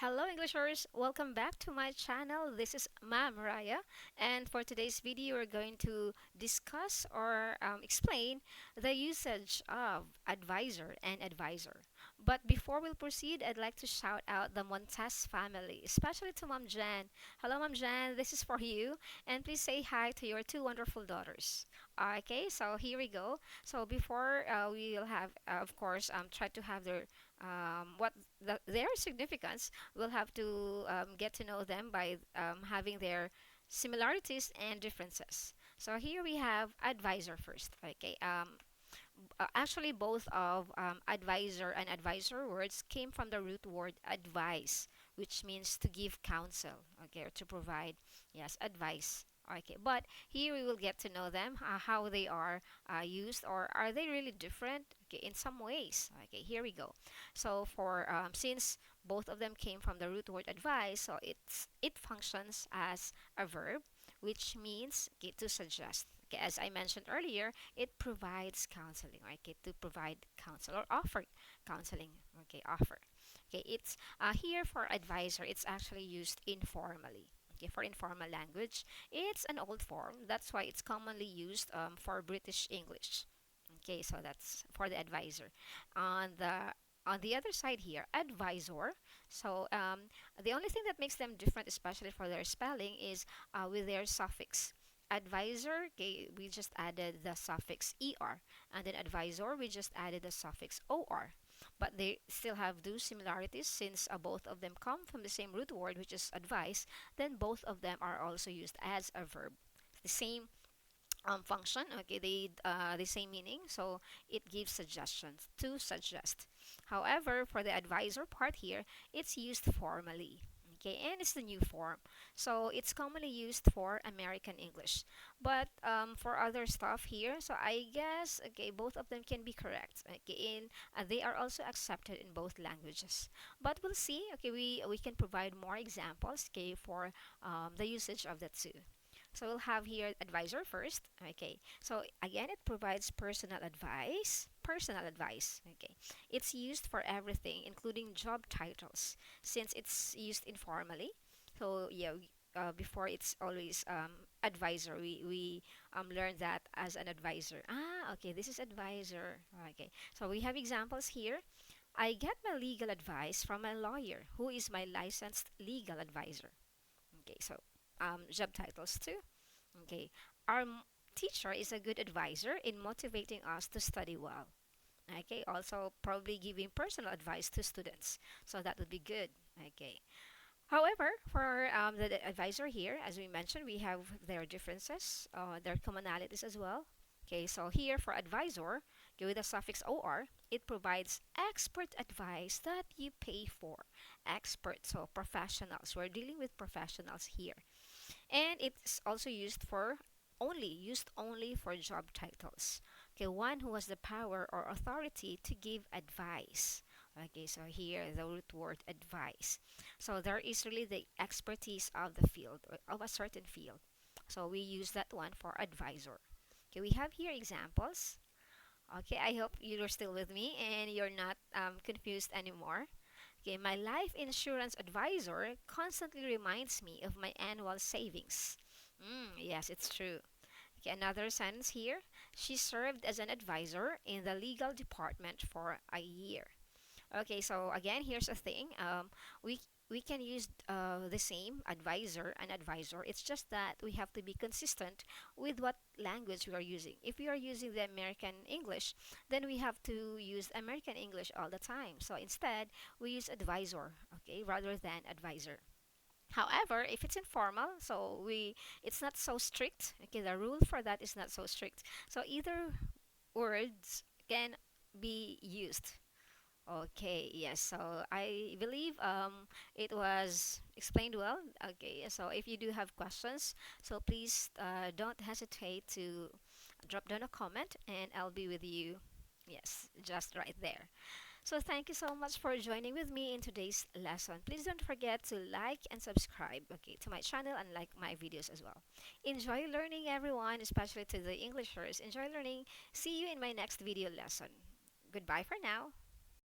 Hello Englishers, welcome back to my channel. This is Ma'am Raya, and for today's video we're going to discuss or explain the usage of advisor and advisor. But before we proceed, I'd like to shout out the Montes family, especially to Mom Jan. Hello Mom Jan, this is for you, and please say hi to your two wonderful daughters. Okay, so here we go. So before we'll have, of course, try to have their significance. We'll have to get to know them by having their similarities and differences. So here we have advisor first. Okay. Actually, both of advisor and advisor words came from the root word advise, which means to give counsel, okay, or to provide, yes, advice. Okay, but here we will get to know them, how they are used, or are they really different? Okay, in some ways. Okay, here we go. So for since both of them came from the root word advise, so it functions as a verb, which means okay, to suggest. Okay, as I mentioned earlier, it provides counseling, okay, to provide counsel or offer counseling, okay, offer. Okay, it's here for advisor, it's actually used informally. Okay, for informal language, it's an old form. That's why it's commonly used for British English. Okay, so that's for the advisor. On the other side here, advisor. So the only thing that makes them different, especially for their spelling, is with their suffix. Advisor, okay, we just added the suffix er, and then advisor, we just added the suffix or. But they still have those similarities since both of them come from the same root word, which is advice. Then both of them are also used as a verb. The same function, okay, the same meaning, so it gives suggestions, to suggest. However, for the advisor part here, it's used formally, okay, and it's the new form, so it's commonly used for American English. But for other stuff here, so I guess, okay, both of them can be correct, okay, they are also accepted in both languages. But we'll see, okay, we can provide more examples, okay, for the usage of the two. So we'll have here advisor first. Okay. So again, it provides personal advice. Personal advice. Okay. It's used for everything, including job titles, since it's used informally. So yeah, before it's always advisor. We learned that as an advisor. Ah, okay. This is advisor. Okay. So we have examples here. I get my legal advice from my lawyer, who is my licensed legal advisor. Okay. So job titles too. Okay. Our teacher is a good advisor in motivating us to study well. Okay. Also, probably giving personal advice to students. So that would be good. Okay. However, for the advisor here, as we mentioned, we have their differences, their commonalities as well. Okay, so here for advisor, okay, with the suffix or, it provides expert advice that you pay for. Expert, so professionals. We're dealing with professionals here. And it's also used only for job titles. Okay, one who has the power or authority to give advice. Okay, so here the root word advice. So there is really the expertise of the field or of a certain field. So we use that one for advisor. Okay, we have here examples. Okay, I hope you're still with me and you're not confused anymore. Okay, my life insurance advisor constantly reminds me of my annual savings. Yes, it's true. Okay, another sentence here. She served as an advisor in the legal department for a year. Okay, so again, here's a thing. We can use the same advisor and advisor. It's just that we have to be consistent with what language we are using. If we are using the American English, then we have to use American English all the time. So instead, we use advisor, okay, rather than advisor. However, if it's informal, so we it's not so strict. Okay, the rule for that is not so strict. So either words can be used. Okay, yes. So I believe it was explained well. Okay, so if you do have questions, so please don't hesitate to drop down a comment and I'll be with you. Yes, just right there. So thank you so much for joining with me in today's lesson. Please don't forget to like and subscribe, okay, to my channel and like my videos as well. Enjoy learning, everyone, especially to the Englishers. Enjoy learning. See you in my next video lesson. Goodbye for now.